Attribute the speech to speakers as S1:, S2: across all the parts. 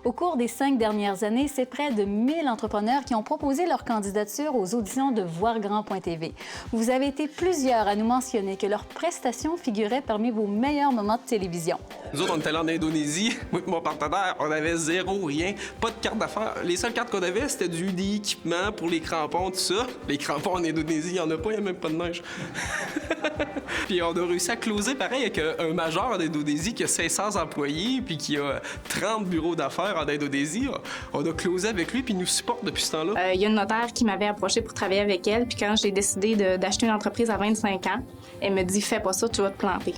S1: Au cours des 5 dernières années, c'est près de 1000 entrepreneurs qui ont proposé leur candidature aux auditions de voirgrand.tv. Vous avez été plusieurs à nous mentionner que leurs prestations figuraient parmi vos meilleurs moments de télévision.
S2: Nous autres, on est allés en Indonésie. Moi et mon partenaire, on avait zéro, rien. Pas de carte d'affaires. Les seules cartes qu'on avait, c'était des équipements pour les crampons, tout ça. Les crampons en Indonésie, il n'y en a pas, il n'y a même pas de neige. Puis on a réussi à closer pareil avec un major en Indonésie qui a 500 employés puis qui a 30 bureaux d'affaires en Indonésie. On a closé avec lui puis il nous supporte depuis ce temps-là.
S3: Il y a une notaire qui m'avait approché pour travailler avec elle. Puis quand j'ai décidé d'acheter une entreprise à 25 ans, elle me dit « Fais pas ça, tu vas te planter ».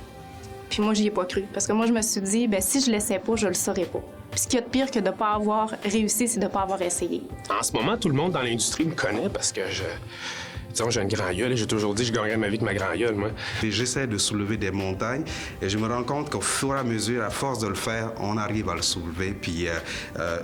S3: Puis moi, j'y ai pas cru. Parce que moi, je me suis dit, bien, si je l'essaie pas, je le saurais pas. Puis ce qu'il y a de pire que de pas avoir réussi, c'est de pas avoir essayé.
S4: En ce moment, tout le monde dans l'industrie me connaît parce que disons, j'ai une grand gueule et j'ai toujours dit que je gagnerais ma vie avec ma grand gueule, moi.
S5: J'essaie de soulever des montagnes et je me rends compte qu'au fur et à mesure, à force de le faire, on arrive à le soulever. Puis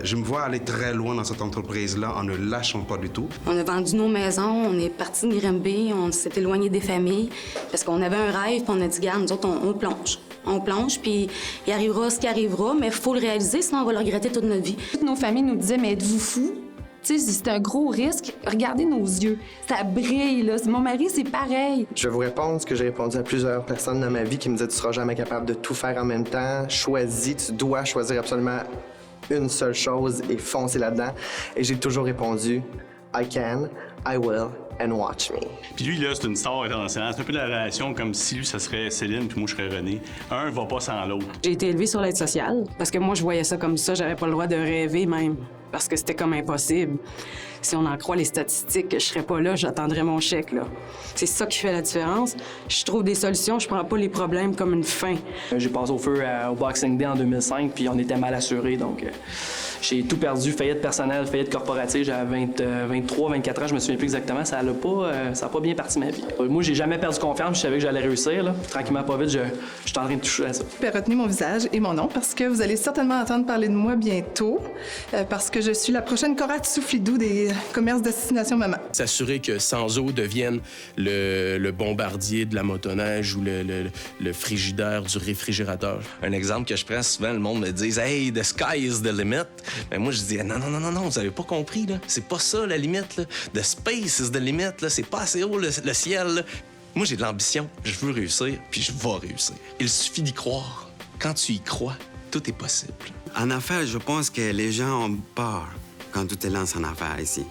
S5: je me vois aller très loin dans cette entreprise-là en ne lâchant pas du tout.
S6: On a vendu nos maisons, on est parti de Granby, on s'est éloigné des familles parce qu'on avait un rêve, puis on a dit, garde, nous autres, on plonge. On plonge, puis il arrivera ce qui arrivera, mais il faut le réaliser, sinon on va le regretter toute notre vie.
S7: Toutes nos familles nous disaient, mais êtes-vous fous? Tu sais, c'est un gros risque. Regardez nos yeux. Ça brille, là. Mon mari, c'est pareil.
S8: Je vais vous répondre ce que j'ai répondu à plusieurs personnes dans ma vie qui me disaient tu seras jamais capable de tout faire en même temps. Choisis, tu dois choisir absolument une seule chose et foncer là-dedans. Et j'ai toujours répondu I can, I will, and watch me.
S9: Puis lui, là, c'est une star internationale. C'est un peu la relation comme si lui, ça serait Céline, puis moi, je serais René. Un va pas sans l'autre.
S7: J'ai été élevée sur l'aide sociale parce que moi, je voyais ça comme ça. J'avais pas le droit de rêver même parce que c'était comme impossible. Si on en croit les statistiques, je serais pas là, j'attendrais mon chèque, là. C'est ça qui fait la différence. Je trouve des solutions, je prends pas les problèmes comme une fin.
S10: J'ai passé au feu au Boxing Day en 2005, puis on était mal assurés, donc j'ai tout perdu, faillite personnelle, faillite corporative. J'avais 23, 24 ans, je me souviens plus exactement. Ça a pas bien parti ma vie. Moi, j'ai jamais perdu confiance, je savais que j'allais réussir, là. Tranquillement, pas vite, je suis en train de toucher à ça.
S11: Retenez mon visage et mon nom parce que vous allez certainement entendre parler de moi bientôt, parce que je suis la prochaine Cora Tsouflidou des commerces destination maman.
S4: S'assurer que Sanzo devienne le bombardier de la motoneige ou le frigidaire du réfrigérateur.
S12: Un exemple que je prends souvent, le monde me dit « Hey, the sky is the limit ». Mais moi, je dis « Non, vous avez pas compris, là. C'est pas ça, la limite, là. The space is the limit, là. C'est pas assez haut, le ciel, là. » Moi, j'ai de l'ambition. Je veux réussir, puis je vais réussir. Il suffit d'y croire. Quand tu y crois, tout est possible.
S13: En affaires, je pense que les gens ont peur quand tu te lances en affaires ici.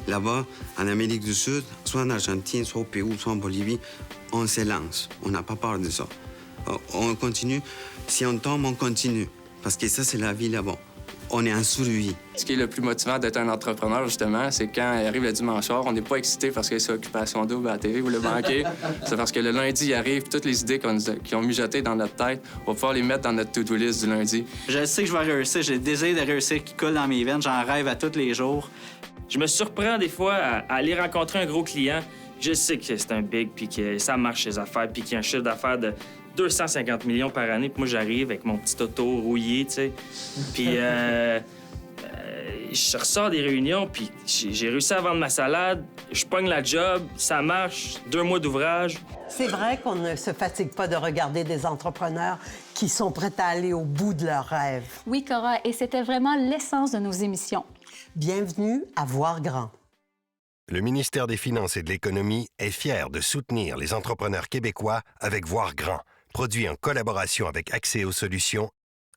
S13: Là-bas, en Amérique du Sud, soit en Argentine, soit au Pérou, soit en Bolivie, on se lance. On n'a pas peur de ça. On continue. Si on tombe, on continue. Parce que ça, c'est la vie là-bas. On est en survie.
S14: Ce qui est le plus motivant d'être un entrepreneur, justement, c'est quand il arrive le dimanche soir, on n'est pas excité parce que c'est occupation double à la télé ou le banquet. C'est parce que le lundi, il arrive, toutes les idées qui ont mijotées dans notre tête, on va pouvoir les mettre dans notre to-do list du lundi.
S15: Je sais que je vais réussir. J'ai le désir de réussir qui coule dans mes veines. J'en rêve à tous les jours.
S16: Je me surprends des fois à aller rencontrer un gros client. Je sais que c'est un big, puis que ça marche ses affaires, puis qu'il y a un chiffre d'affaires de 250 millions par année. Puis moi, j'arrive avec mon petit auto rouillé, tu sais. Puis je ressors des réunions, puis j'ai réussi à vendre ma salade. Je pogne la job, ça marche, 2 mois d'ouvrage.
S17: C'est vrai qu'on ne se fatigue pas de regarder des entrepreneurs qui sont prêts à aller au bout de leurs rêves.
S1: Oui, Cora, et c'était vraiment l'essence de nos émissions.
S17: Bienvenue à Voir Grand.
S18: Le ministère des Finances et de l'Économie est fier de soutenir les entrepreneurs québécois avec Voir Grand, produit en collaboration avec Accès aux solutions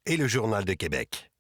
S18: et le Journal de Québec.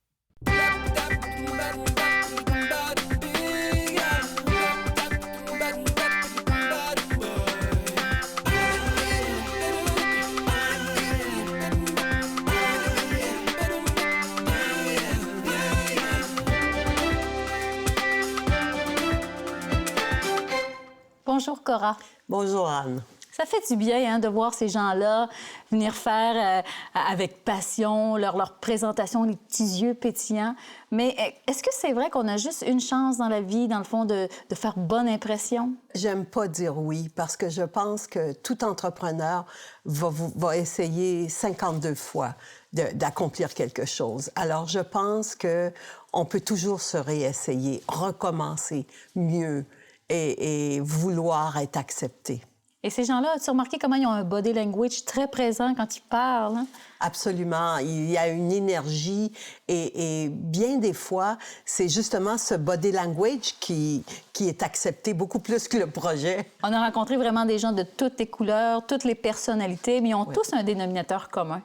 S1: Bonjour, Cora.
S17: Bonjour, Anne.
S1: Ça fait du bien de voir ces gens-là venir faire avec passion leur présentation, les petits yeux pétillants. Mais est-ce que c'est vrai qu'on a juste une chance dans la vie, dans le fond, de faire bonne impression?
S17: J'aime pas dire oui, parce que je pense que tout entrepreneur va essayer 52 fois d'accomplir quelque chose. Alors, je pense qu'on peut toujours se réessayer, recommencer mieux et vouloir être accepté.
S1: Et ces gens-là, as-tu remarqué comment ils ont un body language très présent quand ils parlent? Hein?
S17: Absolument. Il y a une énergie et bien des fois, c'est justement ce body language qui est accepté beaucoup plus que le projet.
S1: On a rencontré vraiment des gens de toutes les couleurs, toutes les personnalités, mais ils ont tous un dénominateur commun.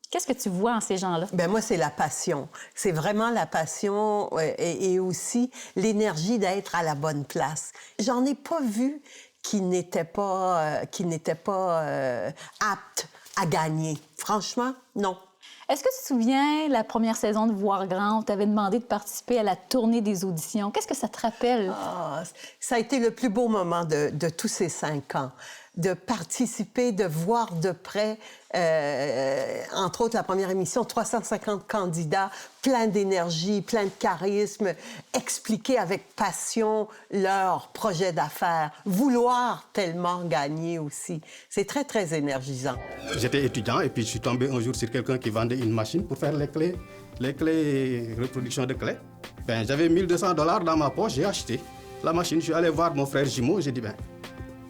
S1: Qu'est-ce que tu vois en ces gens-là?
S17: Bien, moi, c'est la passion. C'est vraiment la passion et aussi l'énergie d'être à la bonne place. J'en ai pas vu qui n'étaient pas aptes à gagner. Franchement, non.
S1: Est-ce que tu te souviens, la première saison de Voir Grand, on t'avait demandé de participer à la tournée des auditions. Qu'est-ce que ça te rappelle?
S17: Ah, ça a été le plus beau moment de tous ces 5 ans. De participer, de voir de près, entre autres la première émission, 350 candidats, plein d'énergie, plein de charisme, expliquer avec passion leur projet d'affaires, vouloir tellement gagner aussi. C'est très, très énergisant.
S19: J'étais étudiant et puis je suis tombé un jour sur quelqu'un qui vendait une machine pour faire les clés reproduction de clés. Ben, j'avais $1200 dans ma poche, j'ai acheté la machine. Je suis allé voir mon frère jumeau, j'ai dit, ben,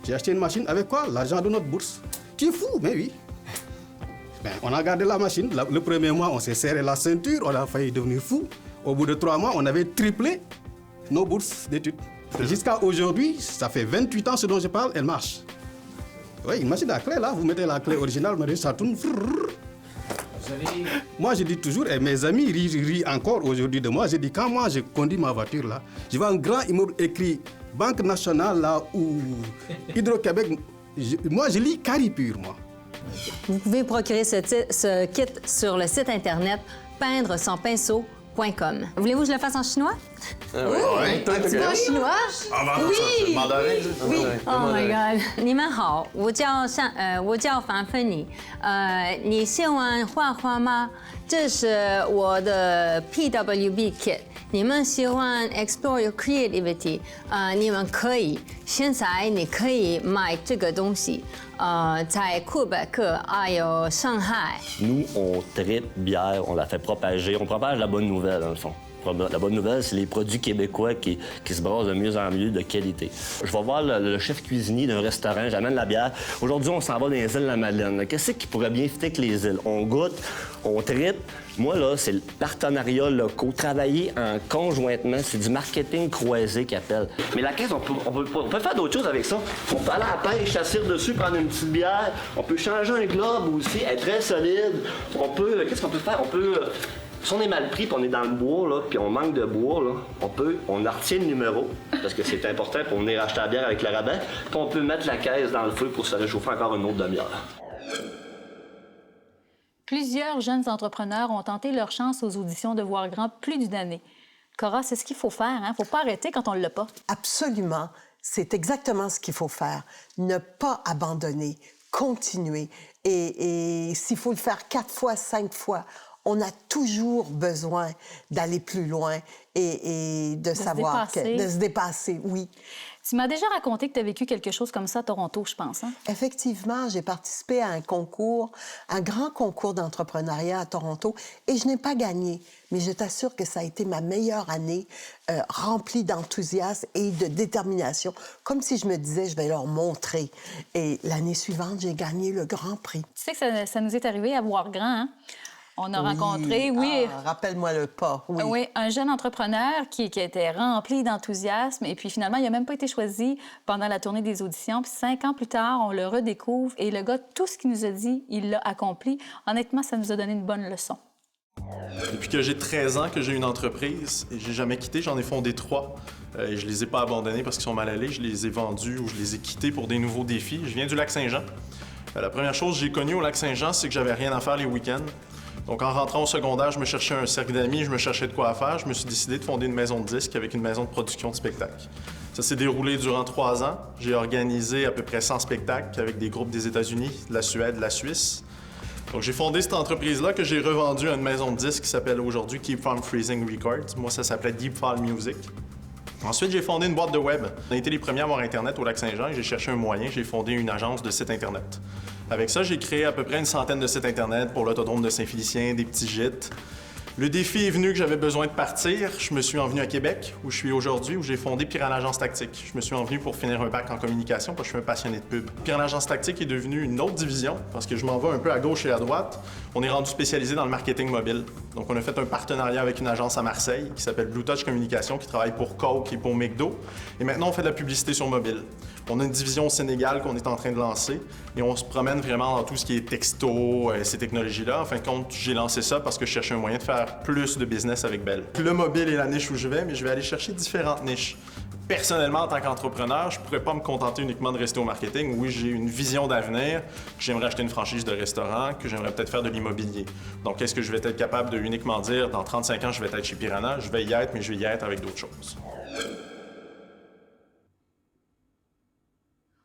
S19: j'ai acheté une machine avec quoi? L'argent de notre bourse. Tu es fou? Mais oui. Ben, on a gardé la machine. Le premier mois, on s'est serré la ceinture, on a failli devenir fou. Au bout de 3 mois, on avait triplé nos bourses d'études. Jusqu'à aujourd'hui, ça fait 28 ans ce dont je parle, elle marche. Oui, une machine à clé, là, vous mettez la clé originale, mais ça tourne. Moi, je dis toujours, et mes amis rient encore aujourd'hui de moi, je dis, quand moi je conduis ma voiture, là, je vois un grand immeuble écrit Banque nationale, là, ou Hydro-Québec, moi, je lis Caripur, moi.
S20: Vous pouvez procurer ce kit sur le site Internet peindresonpinceau.com. Voulez-vous que je le fasse en chinois?
S21: Oui, un petit peu en chinois.
S20: Oui.
S21: Mandarin.
S20: Oui. Oh my God. 你们好，我叫樊芬妮。你喜欢画画吗？这是我的 PWB kit。你们喜欢 explore your creativity？你们可以，现在你可以买这个东西。在魁北克还有上海。
S22: Nous, on tripe bière, on la fait propager, on propage la bonne nouvelle, dans le fond. La bonne nouvelle, c'est les produits québécois qui se brassent de mieux en mieux de qualité. Je vais voir le chef cuisinier d'un restaurant, j'amène la bière. Aujourd'hui, on s'en va dans les îles de la Madeleine. Qu'est-ce qui pourrait bien fitter avec les îles? On goûte, on tripe. Moi, là, c'est le partenariat locaux, travailler en conjointement. C'est du marketing croisé qu'ils appellent. Mais la caisse, on peut faire d'autres choses avec ça. On peut aller à la pêche, s'asseoir dessus, prendre une petite bière. On peut changer un globe aussi, être très solide. Qu'est-ce qu'on peut faire? Si on est mal pris, puis on est dans le bois, là, puis on manque de bois, là, on retient le numéro, parce que c'est important pour venir acheter la bière avec le rabais, puis on peut mettre la caisse dans le feu pour se réchauffer encore une autre demi-heure.
S1: Plusieurs jeunes entrepreneurs ont tenté leur chance aux auditions de Voir Grand plus d'une année. Cora, c'est ce qu'il faut faire, hein? Il ne faut pas arrêter quand on ne l'a pas.
S17: Absolument. C'est exactement ce qu'il faut faire. Ne pas abandonner, continuer. Et s'il faut le faire 4 fois, 5 fois, on a toujours besoin d'aller plus loin et de savoir... de se dépasser, oui.
S1: Tu m'as déjà raconté que tu as vécu quelque chose comme ça à Toronto, je pense. Hein?
S17: Effectivement, j'ai participé à un concours, un grand concours d'entrepreneuriat à Toronto, et je n'ai pas gagné. Mais je t'assure que ça a été ma meilleure année, remplie d'enthousiasme et de détermination, comme si je me disais, je vais leur montrer. Et l'année suivante, j'ai gagné le Grand Prix.
S1: Tu sais que ça nous est arrivé à Voir Grand, hein? On a rencontré, oui.
S17: Rappelle-moi le pas, oui.
S1: Oui, un jeune entrepreneur qui était rempli d'enthousiasme. Et puis finalement, il n'a même pas été choisi pendant la tournée des auditions. Puis 5 ans plus tard, on le redécouvre. Et le gars, tout ce qu'il nous a dit, il l'a accompli. Honnêtement, ça nous a donné une bonne leçon.
S23: Depuis que j'ai 13 ans que j'ai une entreprise, et j'ai jamais quitté, j'en ai fondé 3. Et je les ai pas abandonnés parce qu'ils sont mal allés. Je les ai vendus ou je les ai quittés pour des nouveaux défis. Je viens du Lac-Saint-Jean. La première chose que j'ai connue au Lac-Saint-Jean, c'est que j'avais rien à faire les week-ends. Donc, en rentrant au secondaire, je me cherchais un cercle d'amis, je me cherchais de quoi faire. Je me suis décidé de fonder une maison de disques avec une maison de production de spectacles. Ça s'est déroulé durant 3 ans. J'ai organisé à peu près 100 spectacles avec des groupes des États-Unis, de la Suède, de la Suisse. Donc, j'ai fondé cette entreprise-là que j'ai revendue à une maison de disques qui s'appelle aujourd'hui Keep From Freezing Records. Moi, ça s'appelait Deep Fall Music. Ensuite, j'ai fondé une boîte de web. On a été les premiers à avoir Internet au Lac-Saint-Jean et j'ai cherché un moyen. J'ai fondé une agence de sites Internet. Avec ça, j'ai créé à peu près une centaine de sites Internet pour l'autodrome de Saint-Félicien, des petits gîtes. Le défi est venu que j'avais besoin de partir. Je me suis envenu à Québec, où je suis aujourd'hui, où j'ai fondé Piranha Agence Tactique. Je me suis envenu pour finir un bac en communication, parce que je suis un passionné de pub. Piranha Agence Tactique est devenue une autre division, parce que je m'en vais un peu à gauche et à droite. On est rendu spécialisé dans le marketing mobile. Donc, on a fait un partenariat avec une agence à Marseille qui s'appelle Blue Touch Communication, qui travaille pour Coke et pour McDo. Et maintenant, on fait de la publicité sur mobile. On a une division au Sénégal qu'on est en train de lancer et on se promène vraiment dans tout ce qui est texto, ces technologies-là. En fin de compte, j'ai lancé ça parce que je cherchais un moyen de faire plus de business avec Bell. Le mobile est la niche où je vais, mais je vais aller chercher différentes niches. Personnellement, en tant qu'entrepreneur, je ne pourrais pas me contenter uniquement de rester au marketing. Oui, j'ai une vision d'avenir, que j'aimerais acheter une franchise de restaurant, que j'aimerais peut-être faire de l'immobilier. Donc, est-ce que je vais être capable de uniquement dire, dans 35 ans, je vais être chez Piranha? Je vais y être, mais je vais y être avec d'autres choses.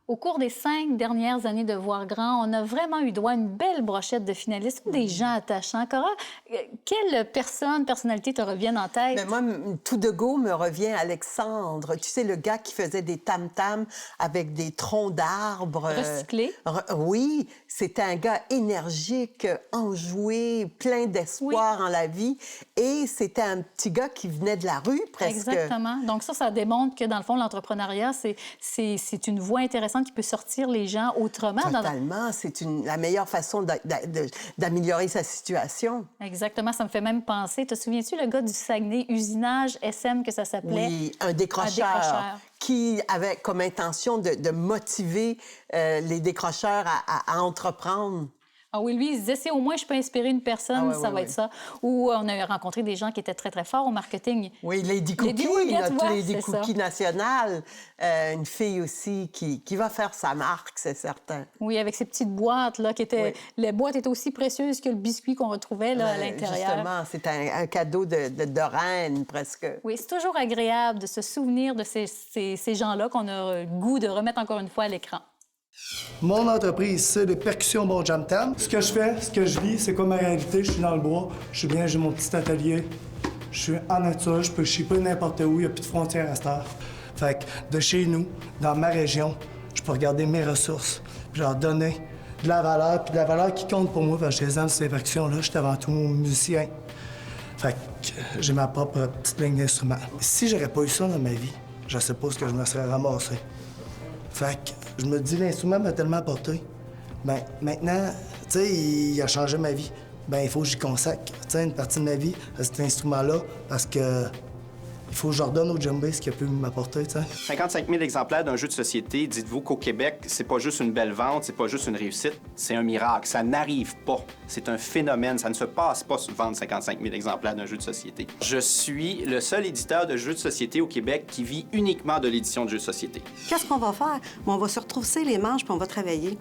S1: Au cours des 5 dernières années de Voir Grand, on a vraiment eu droit à une belle brochette de finalistes, des gens attachants. Cora, quelle personnalité te reviennent en tête?
S17: Mais moi, tout de go me revient Alexandre. Tu sais, le gars qui faisait des tam-tams avec des troncs d'arbres.
S1: Recyclés?
S17: Oui, c'était un gars énergique, enjoué, plein d'espoir en la vie. Et c'était un petit gars qui venait de la rue, presque.
S1: Exactement. Donc ça démontre que, dans le fond, l'entrepreneuriat, c'est une voie intéressante qui peut sortir les gens autrement.
S17: Totalement. C'est la meilleure façon d'améliorer sa situation.
S1: Exactement. Ça me fait même penser. Te souviens-tu, le gars du Saguenay, Usinage SM, que ça s'appelait?
S17: Oui, un décrocheur qui avait comme intention de motiver les décrocheurs à entreprendre.
S1: Ah oui, lui, il se disait, si au moins je peux inspirer une personne, ça va être ça. Ou on a rencontré des gens qui étaient très, très forts au marketing.
S17: Oui, Lady Cookie, notre Lady Cookie nationale. Une fille aussi qui va faire sa marque, c'est certain.
S1: Oui, avec ces petites boîtes, là, qui étaient... Oui. Les boîtes étaient aussi précieuses que le biscuit qu'on retrouvait là, à l'intérieur.
S17: Justement, c'est un cadeau de reine, presque.
S1: Oui, c'est toujours agréable de se souvenir de ces gens-là qu'on a le goût de remettre encore une fois à l'écran.
S2: Mon entreprise, c'est de Percussion Bon Jam Tam. Ce que je fais, ce que je vis, c'est comme ma réalité. Je suis dans le bois, je suis bien, j'ai mon petit atelier. Je suis en nature, je peux chipper n'importe où, il n'y a plus de frontières à cette heure. Fait que de chez nous, dans ma région, je peux regarder mes ressources, puis leur donner de la valeur, puis de la valeur qui compte pour moi, parce que je les ces percussions-là, je suis avant tout musicien. Fait que j'ai ma propre petite ligne d'instruments. Si j'aurais pas eu ça dans ma vie, je sais pas ce que je me serais ramassé. Fait que je me dis, l'instrument m'a tellement apporté. Ben maintenant, tu sais, il a changé ma vie. Ben il faut que j'y consacre, tu sais, une partie de ma vie à cet instrument-là, parce que il faut que je redonne au djembé ce qu'il a pu m'apporter, tu sais.
S3: 55 000 exemplaires d'un jeu de société, dites-vous qu'au Québec, c'est pas juste une belle vente, c'est pas juste une réussite, c'est un miracle. Ça n'arrive pas. C'est un phénomène. Ça ne se passe pas de vendre 55 000 exemplaires d'un jeu de société. Je suis le seul éditeur de jeux de société au Québec qui vit uniquement de l'édition de jeux de société.
S5: Qu'est-ce qu'on va faire? On va se retrousser les manches puis on va travailler.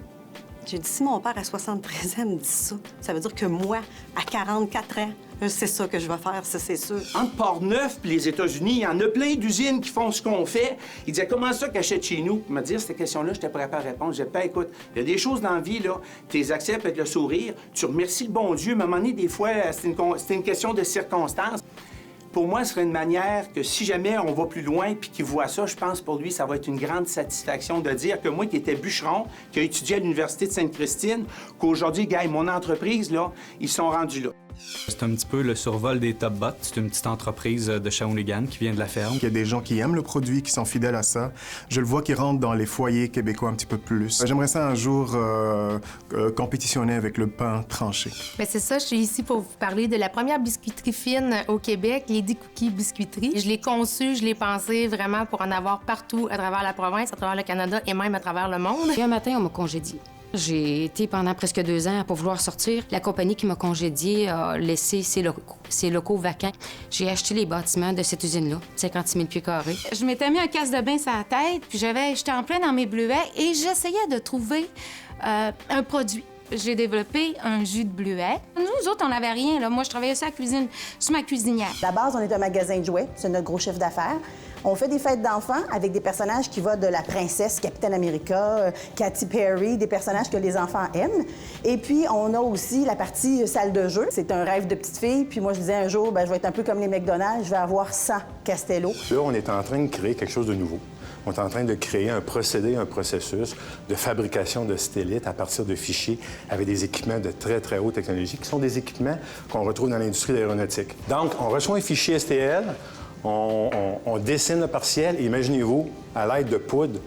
S5: J'ai dit, si mon père à 73 ans me dit ça, ça veut dire que moi, à 44 ans, c'est ça que je vais faire, ça, c'est sûr.
S3: Entre Port-Neuf et les États-Unis, il y en a plein d'usines qui font ce qu'on fait. Il disait, comment ça qu'achète chez nous? Il m'a dit, cette question-là, je n'étais pas prêt à répondre. Je disais, ben, écoute, il y a des choses dans la vie, là, tu les acceptes avec le sourire, tu remercies le bon Dieu, mais à un moment donné, des fois, c'est une question de circonstances. Pour moi, ce serait une manière que si jamais on va plus loin puis qu'il voit ça, je pense pour lui, ça va être une grande satisfaction de dire que moi qui étais bûcheron, qui a étudié à l'Université de Sainte-Christine, qu'aujourd'hui, gars, mon entreprise, là, ils sont rendus là.
S24: C'est un petit peu le survol des Top Bots. C'est une petite entreprise de Shawinigan qui vient de la ferme.
S25: Il y a des gens qui aiment le produit, qui sont fidèles à ça. Je le vois qui rentrent dans les foyers québécois un petit peu plus. J'aimerais ça un jour compétitionner avec le pain tranché.
S26: Bien, c'est ça, je suis ici pour vous parler de la première biscuiterie fine au Québec, Lady Cookie Biscuiterie. Je l'ai conçue, je l'ai pensée vraiment pour en avoir partout à travers la province, à travers le Canada et même à travers le monde.
S27: Et un matin, on m'a congédié. J'ai été pendant presque 2 ans à pas vouloir sortir. La compagnie qui m'a congédiée a laissé ses locaux vacants. J'ai acheté les bâtiments de cette usine-là, 56 000 pieds carrés.
S26: Je m'étais mis un casse de bain sur la tête, puis j'étais en plein dans mes bleuets et j'essayais de trouver un produit. J'ai développé un jus de bleuet. Nous autres, on n'avait rien, là. Moi, je travaillais sur la cuisine, sur ma cuisinière.
S28: À la base, on est un magasin de jouets. C'est notre gros chiffre d'affaires.
S4: On fait des fêtes d'enfants avec des personnages qui vont de la princesse, Captain America, Katy Perry, des personnages que les enfants aiment. Et puis, on a aussi la partie salle de jeu. C'est un rêve de petite fille. Puis moi, je disais un jour, je vais être un peu comme les McDonald's, je vais avoir 100 Castello.
S6: Là, on est en train de créer quelque chose de nouveau. On est en train de créer un procédé, un processus de fabrication de stélites à partir de fichiers avec des équipements de très, très haute technologie qui sont des équipements qu'on retrouve dans l'industrie de l'aéronautique. Donc, on reçoit un fichier STL, on dessine le partiel et imaginez-vous, à l'aide de poudre,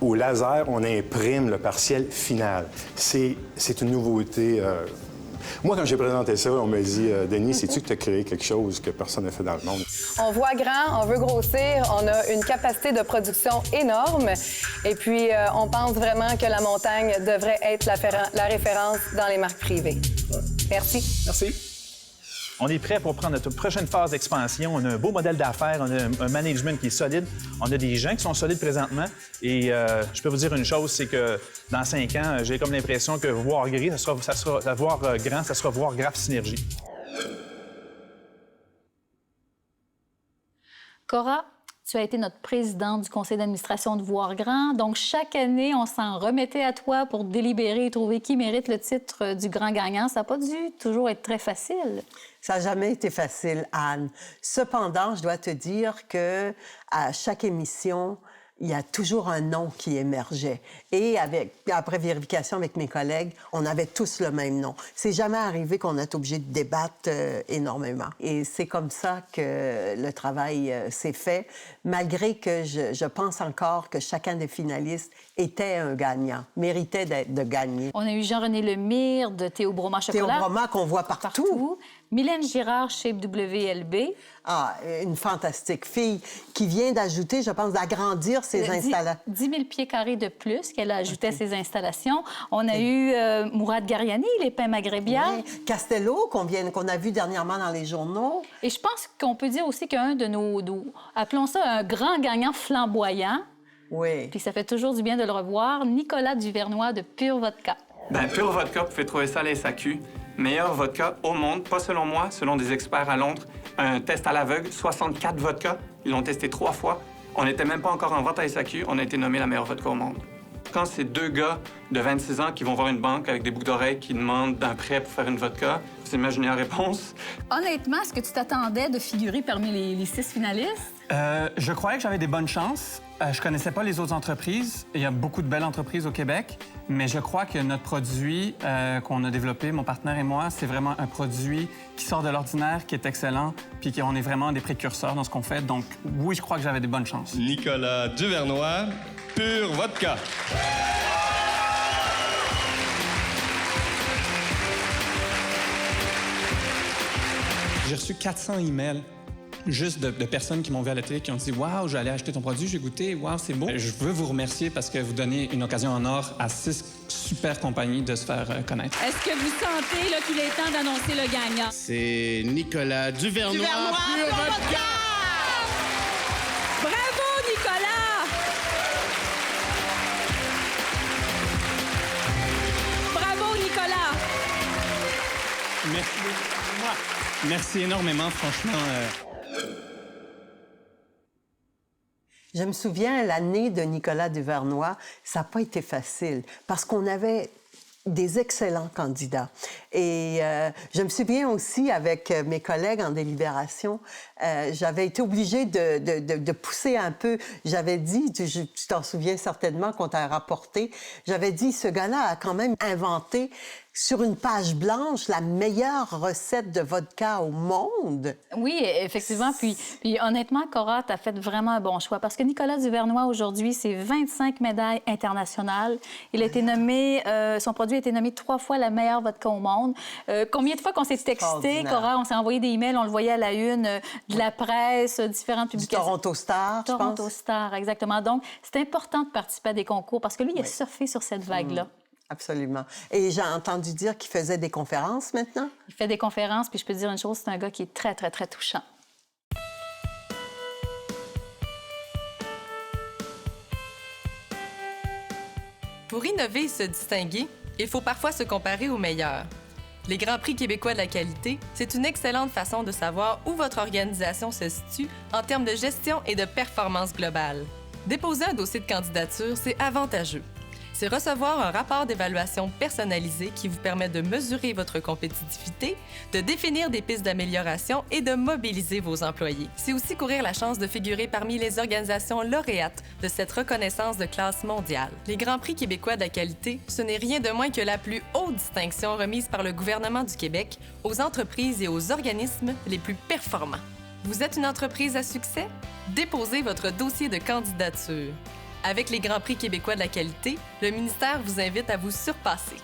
S6: au laser, on imprime le partiel final. C'est une nouveauté. Moi, quand j'ai présenté ça, on m'a dit « Denis, sais-tu que tu as créé quelque chose que personne n'a fait dans le monde? »
S7: On voit grand, on veut grossir, on a une capacité de production énorme. Et puis, on pense vraiment que la montagne devrait être la référence dans les marques privées. Merci.
S8: Merci. On est prêt pour prendre notre prochaine phase d'expansion. On a un beau modèle d'affaires, on a un management qui est solide. On a des gens qui sont solides présentement. Et je peux vous dire une chose, c'est que dans 5 ans, j'ai comme l'impression que voir gris, ça sera voir grand, ça sera voir Graph Synergie.
S1: Cora, tu as été notre présidente du conseil d'administration de Voir Grand. Donc, chaque année, on s'en remettait à toi pour délibérer et trouver qui mérite le titre du grand gagnant. Ça n'a pas dû toujours être très facile.
S17: Ça n'a jamais été facile, Anne. Cependant, je dois te dire que à chaque émission, il y a toujours un nom qui émergeait. Et après vérification avec mes collègues, on avait tous le même nom. C'est jamais arrivé qu'on ait été obligé de débattre énormément. Et c'est comme ça que le travail s'est fait, malgré que je pense encore que chacun des finalistes était un gagnant, méritait de gagner.
S1: On a eu Jean-René Lemire de Théo Broma Chocolat.
S17: Théo Broma qu'on voit partout.
S1: Mylène Girard, Shape WLB.
S17: Ah, une fantastique fille qui vient d'ajouter, je pense, d'agrandir ses installations.
S1: 10 000 pieds carrés de plus qu'elle a ajouté à ses installations. On a eu Mourad Gariani, les pains maghrébins.
S17: Oui. Castello, qu'on a vu dernièrement dans les journaux.
S1: Et je pense qu'on peut dire aussi qu'un de nos, appelons ça un grand gagnant flamboyant.
S17: Oui.
S1: Puis ça fait toujours du bien de le revoir, Nicolas Duvernois de Pure Vodka.
S9: Bien, Pure Vodka, vous pouvez trouver ça à la SAQ. Meilleur vodka au monde, pas selon moi, selon des experts à Londres. Un test à l'aveugle, 64 vodkas. Ils l'ont testé 3 fois. On n'était même pas encore en vente à SAQ. On a été nommé la meilleure vodka au monde. Quand c'est 2 gars de 26 ans qui vont voir une banque avec des boucles d'oreilles qui demandent un prêt pour faire une vodka, vous imaginez la réponse?
S1: Honnêtement, est-ce que tu t'attendais de figurer parmi les 6 finalistes?
S10: Je croyais que j'avais des bonnes chances. Je connaissais pas les autres entreprises. Il y a beaucoup de belles entreprises au Québec, mais je crois que notre produit qu'on a développé, mon partenaire et moi, c'est vraiment un produit qui sort de l'ordinaire, qui est excellent, puis qu'on est vraiment des précurseurs dans ce qu'on fait. Donc oui, je crois que j'avais des bonnes chances.
S11: Nicolas Duvernois, Pure Vodka. J'ai reçu 400 emails juste de personnes qui m'ont vu à la télé, qui ont dit « Wow, j'allais acheter ton produit, j'ai goûté, wow, c'est beau ». Je veux vous remercier parce que vous donnez une occasion en or à 6 super compagnies de se faire connaître.
S28: Est-ce que vous sentez là, qu'il est temps d'annoncer le gagnant?
S11: C'est Nicolas Duvernois, Pure Vodka!
S28: Bravo, Nicolas! Bravo, Nicolas!
S11: Merci. Merci énormément, franchement.
S17: Je me souviens, l'année de Nicolas Duvernois, ça n'a pas été facile parce qu'on avait des excellents candidats. Et je me souviens aussi, avec mes collègues en délibération, j'avais été obligée de pousser un peu. J'avais dit, tu t'en souviens certainement qu'on t'a rapporté, j'avais dit, ce gars-là a quand même inventé sur une page blanche la meilleure recette de vodka au monde.
S1: Oui, effectivement. Puis honnêtement, Cora, tu as fait vraiment un bon choix parce que Nicolas Duvernois, aujourd'hui, c'est 25 médailles internationales. Il a été nommé, son produit a été nommé 3 fois la meilleure vodka au monde. Combien de fois qu'on s'est texté, Cora, on s'est envoyé des emails, on le voyait à la une de la presse, différentes publications.
S17: Du Toronto Star, je pense.
S1: Toronto Star, exactement. Donc, c'est important de participer à des concours parce que lui, il a surfé sur cette vague-là.
S17: Absolument. Et j'ai entendu dire qu'il faisait des conférences maintenant?
S1: Il fait des conférences, puis je peux te dire une chose, c'est un gars qui est très, très, très touchant.
S29: Pour innover et se distinguer, il faut parfois se comparer aux meilleurs.
S12: Les Grands Prix québécois de la qualité, c'est une excellente façon de savoir où votre organisation se situe en termes de gestion et de performance globale. Déposer un dossier de candidature, c'est avantageux. C'est recevoir un rapport d'évaluation personnalisé qui vous permet de mesurer votre compétitivité, de définir des pistes d'amélioration et de mobiliser vos employés. C'est aussi courir la chance de figurer parmi les organisations lauréates de cette reconnaissance de classe mondiale. Les Grands Prix québécois de la qualité, ce n'est rien de moins que la plus haute distinction remise par le gouvernement du Québec aux entreprises et aux organismes les plus performants. Vous êtes une entreprise à succès? Déposez votre dossier de candidature. Avec les Grands Prix québécois de la qualité, le ministère vous invite à vous surpasser.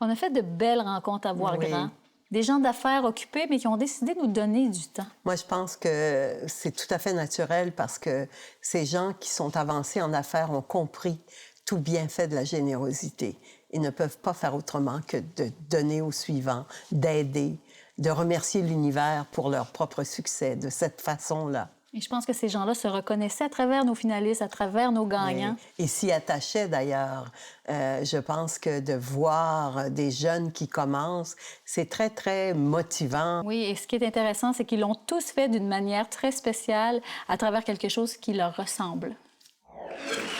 S1: On a fait de belles rencontres à Voir-Grand. Des gens d'affaires occupés, mais qui ont décidé de nous donner du temps.
S17: Moi, je pense que c'est tout à fait naturel parce que ces gens qui sont avancés en affaires ont compris tout le bienfait de la générosité. Ils ne peuvent pas faire autrement que de donner au suivant, d'aider, de remercier l'univers pour leur propre succès de cette façon-là.
S1: Et je pense que ces gens-là se reconnaissaient à travers nos finalistes, à travers nos gagnants.
S17: Oui. Et s'y attachaient d'ailleurs. Je pense que de voir des jeunes qui commencent, c'est très, très motivant.
S1: Oui, et ce qui est intéressant, c'est qu'ils l'ont tous fait d'une manière très spéciale, à travers quelque chose qui leur ressemble.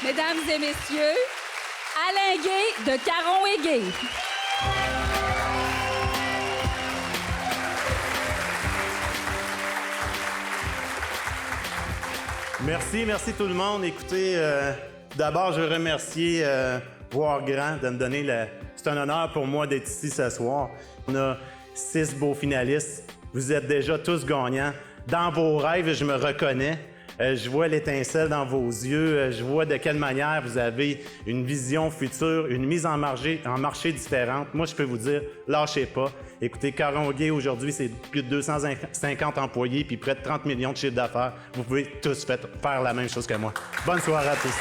S28: Mesdames et messieurs, Alain Gay de Caron et Gay.
S13: Merci tout le monde. Écoutez, d'abord, je veux remercier Voir-Grand de me donner C'est un honneur pour moi d'être ici ce soir. On a 6 beaux finalistes. Vous êtes déjà tous gagnants. Dans vos rêves, je me reconnais. Je vois l'étincelle dans vos yeux. Je vois de quelle manière vous avez une vision future, une mise en marché différente. Moi, je peux vous dire, lâchez pas. Écoutez, Caron Gay, aujourd'hui, c'est plus de 250 employés puis près de 30 millions de chiffres d'affaires. Vous pouvez tous faire la même chose que moi. Bonne soirée à tous.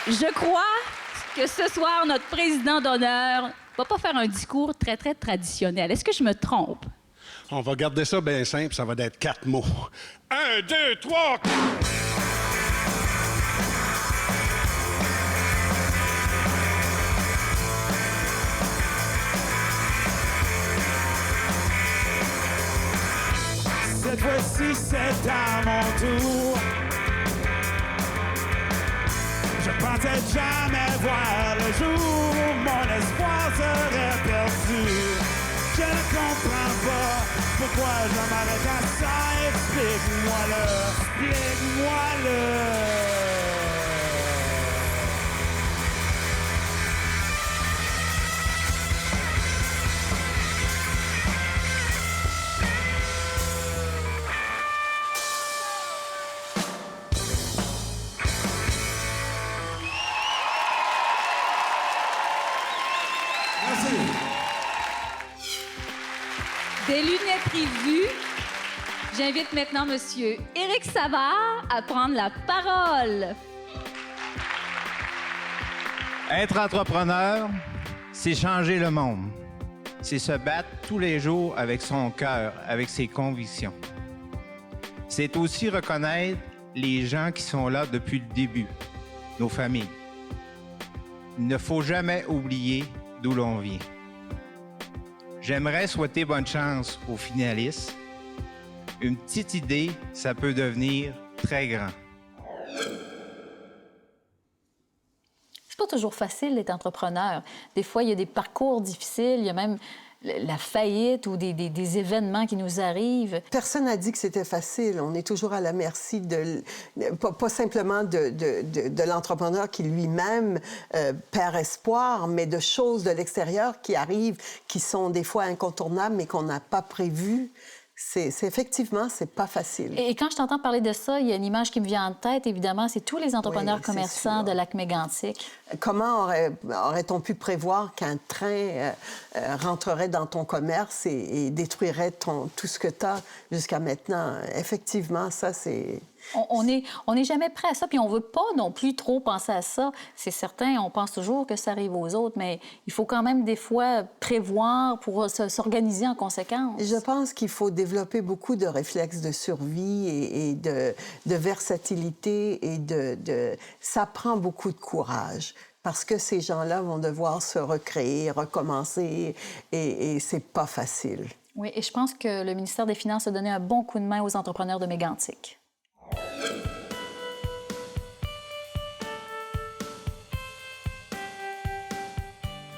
S28: Je crois que ce soir, notre président d'honneur va pas faire un discours très, très traditionnel. Est-ce que je me trompe?
S14: On va garder ça bien simple, ça va être 4 mots. 1, 2, 3, 4!
S15: Cette fois-ci, c'est à mon tour. Je pensais jamais voir le jour où mon espoir serait perdu. Je ne comprends pas pourquoi je m'arrête à ça. Explique-moi-le, explique-moi-le.
S28: Des lunettes prévues. J'invite maintenant M. Éric Savard à prendre la parole.
S16: Être entrepreneur, c'est changer le monde. C'est se battre tous les jours avec son cœur, avec ses convictions. C'est aussi reconnaître les gens qui sont là depuis le début, nos familles. Il ne faut jamais oublier d'où l'on vient. J'aimerais souhaiter bonne chance aux finalistes. Une petite idée, ça peut devenir très grand.
S1: C'est pas toujours facile d'être entrepreneur. Des fois, il y a des parcours difficiles, il y a même la faillite ou des événements qui nous arrivent.
S17: Personne n'a dit que c'était facile. On est toujours à la merci pas simplement de l'entrepreneur qui lui-même perd espoir, mais de choses de l'extérieur qui arrivent, qui sont des fois incontournables, mais qu'on n'a pas prévues. Effectivement, c'est pas facile.
S1: Et quand je t'entends parler de ça, il y a une image qui me vient en tête, évidemment, c'est tous les entrepreneurs commerçants de Lac-Mégantic.
S17: Comment aurait-on pu prévoir qu'un train rentrerait dans ton commerce et détruirait tout ce que tu as jusqu'à maintenant? Effectivement, ça, c'est
S1: On n'est jamais prêt à ça, puis on veut pas non plus trop penser à ça. C'est certain, on pense toujours que ça arrive aux autres, mais il faut quand même des fois prévoir pour s'organiser en conséquence.
S17: Je pense qu'il faut développer beaucoup de réflexes de survie et de versatilité et ça prend beaucoup de courage. Parce que ces gens-là vont devoir se recréer, recommencer, et c'est pas facile.
S1: Oui, et je pense que le ministère des Finances a donné un bon coup de main aux entrepreneurs de Mégantic.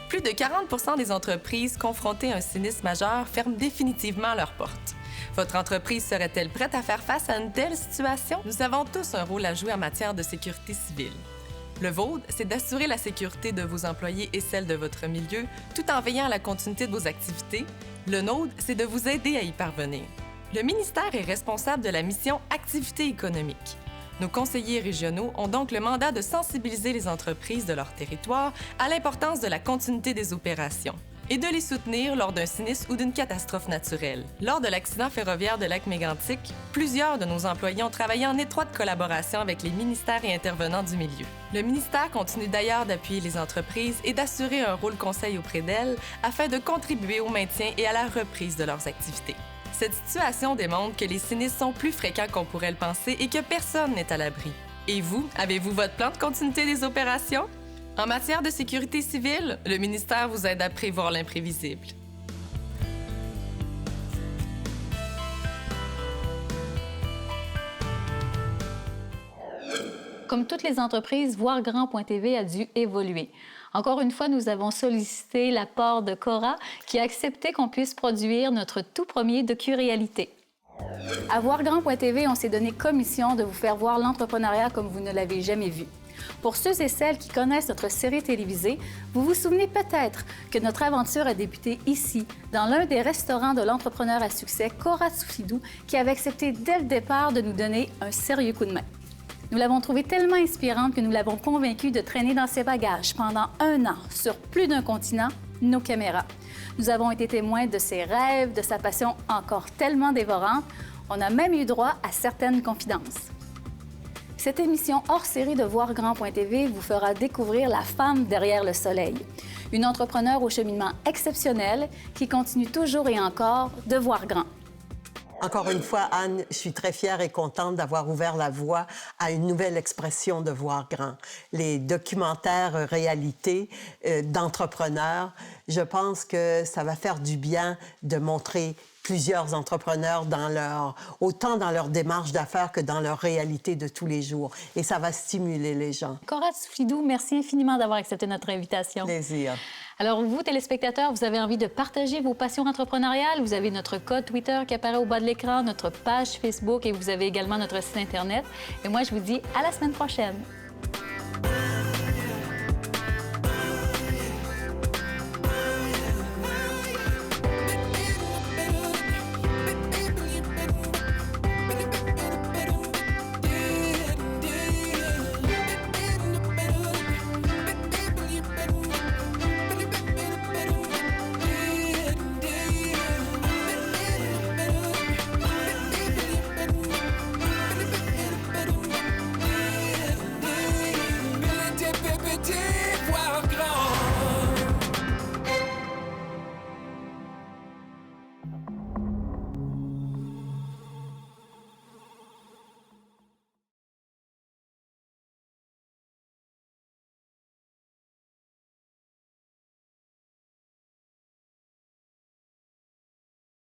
S12: Plus de 40 des entreprises confrontées à un sinistre majeur ferment définitivement leurs portes. Votre entreprise serait-elle prête à faire face à une telle situation? Nous avons tous un rôle à jouer en matière de sécurité civile. Le vôtre, c'est d'assurer la sécurité de vos employés et celle de votre milieu, tout en veillant à la continuité de vos activités. Le nôtre, c'est de vous aider à y parvenir. Le ministère est responsable de la mission Activité économique. Nos conseillers régionaux ont donc le mandat de sensibiliser les entreprises de leur territoire à l'importance de la continuité des opérations et de les soutenir lors d'un sinistre ou d'une catastrophe naturelle. Lors de l'accident ferroviaire de Lac-Mégantic, plusieurs de nos employés ont travaillé en étroite collaboration avec les ministères et intervenants du milieu. Le ministère continue d'ailleurs d'appuyer les entreprises et d'assurer un rôle conseil auprès d'elles afin de contribuer au maintien et à la reprise de leurs activités. Cette situation démontre que les sinistres sont plus fréquents qu'on pourrait le penser et que personne n'est à l'abri. Et vous, avez-vous votre plan de continuité des opérations? En matière de sécurité civile, le ministère vous aide à prévoir l'imprévisible.
S1: Comme toutes les entreprises, VoirGrand.tv a dû évoluer. Encore une fois, nous avons sollicité l'apport de Cora, qui a accepté qu'on puisse produire notre tout premier docu-réalité. À VoirGrand.tv, on s'est donné commission de vous faire voir l'entrepreneuriat comme vous ne l'avez jamais vu. Pour ceux et celles qui connaissent notre série télévisée, vous vous souvenez peut-être que notre aventure a débuté ici, dans l'un des restaurants de l'entrepreneur à succès, Cora Tsoufidou, qui avait accepté dès le départ de nous donner un sérieux coup de main. Nous l'avons trouvée tellement inspirante que nous l'avons convaincue de traîner dans ses bagages pendant 1 an, sur plus d'un continent, nos caméras. Nous avons été témoins de ses rêves, de sa passion encore tellement dévorante. On a même eu droit à certaines confidences. Cette émission hors série de VoirGrand.tv vous fera découvrir la femme derrière le soleil. Une entrepreneure au cheminement exceptionnel qui continue toujours et encore de voir grand.
S17: Encore une fois, Anne, je suis très fière et contente d'avoir ouvert la voie à une nouvelle expression de voir grand. Les documentaires réalité d'entrepreneurs, je pense que ça va faire du bien de montrer plusieurs entrepreneurs autant dans leur démarche d'affaires que dans leur réalité de tous les jours. Et ça va stimuler les gens.
S1: Cora Tsoufidou, merci infiniment d'avoir accepté notre invitation.
S17: Plaisir.
S1: Alors, vous, téléspectateurs, vous avez envie de partager vos passions entrepreneuriales? Vous avez notre code Twitter qui apparaît au bas de l'écran, notre page Facebook et vous avez également notre site Internet. Et moi, je vous dis à la semaine prochaine.